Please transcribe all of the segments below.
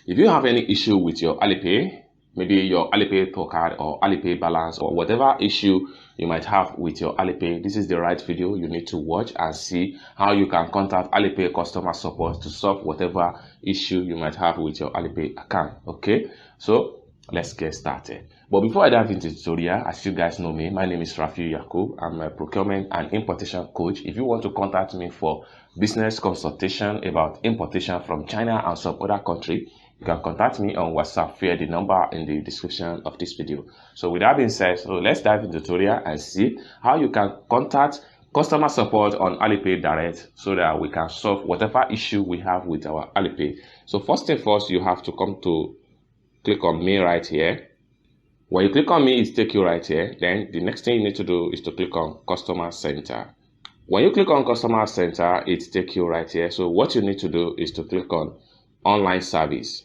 If you have any issue with your Alipay, maybe your Alipay card or Alipay balance or whatever issue you might have with your Alipay, this is the right video you need to watch and see how you can contact Alipay customer support to solve whatever issue you might have with your Alipay account. Okay, so let's get started. But before I dive into the tutorial, as you guys know me, my name is Rafi Yakub. I'm a procurement and importation coach. If you want to contact me for business consultation about importation from China and some other country, you can contact me on WhatsApp via the number in the description of this video. So with that being said, so let's dive into the tutorial and see how you can contact customer support on Alipay Direct so that we can solve whatever issue we have with our Alipay. So first thing first, you have to click on me right here. When you click on me, it takes you right here. Then the next thing you need to do is to click on Customer Center. When you click on Customer Center, it takes you right here. So what you need to do is to click on Online Service,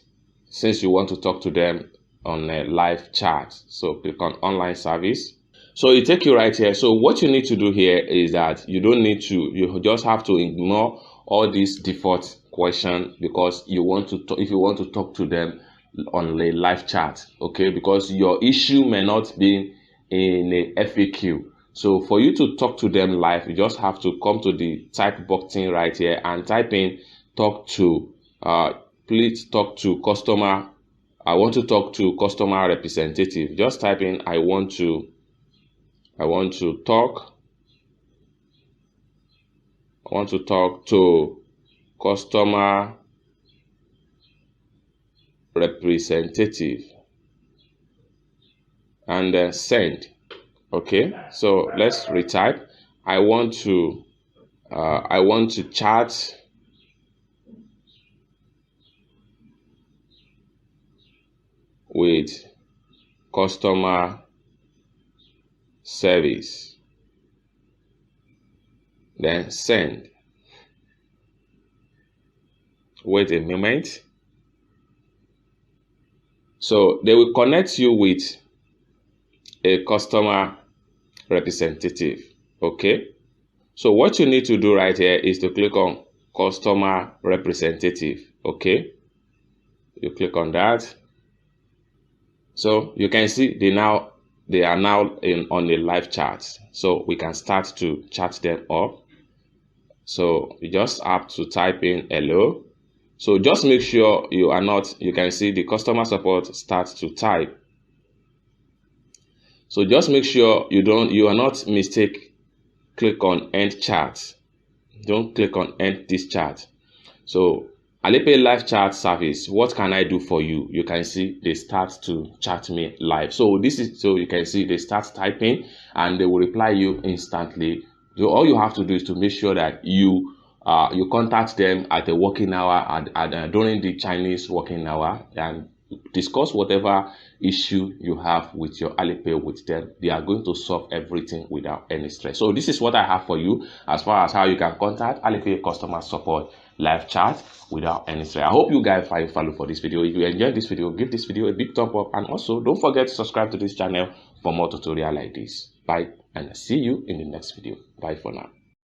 since you want to talk to them on a live chat. So click on Online Service. So it takes you right here. So what you need to do here is that you just have to ignore all these default questions because if you want to talk to them on a live chat, okay, because your issue may not be in a FAQ. So for you to talk to them live, you just have to come to the type button right here and type in please talk to customer. I want to talk to customer representative. Just type in I want to talk to customer representative and then send. Okay, so let's retype. I want to chat with customer service, then send. Wait a moment. So they will connect you with a customer representative. Okay, so what you need to do right here is to click on customer representative. Okay, you click on that. So you can see they are now on a live chat. So we can start to chat them up. So you just have to type in hello. So just make sure you can see the customer support starts to type. So just make sure you are not click on end chat. Don't click on end this chat. So Alipay live chat service, what can I do for you? You can see they start to chat me live. So you can see they start typing and they will reply you instantly. So all you have to do is to make sure that you contact them at the working hour during the Chinese working hour and discuss whatever issue you have with your Alipay with them. They are going to solve everything without any stress. So this is what I have for you as far as how you can contact Alipay customer support live chat without any stress. I hope you guys find value for this video. If you enjoyed this video, give this video a big thumb up and also don't forget to subscribe to this channel for more tutorial like this. Bye and see you in the next video. Bye for now.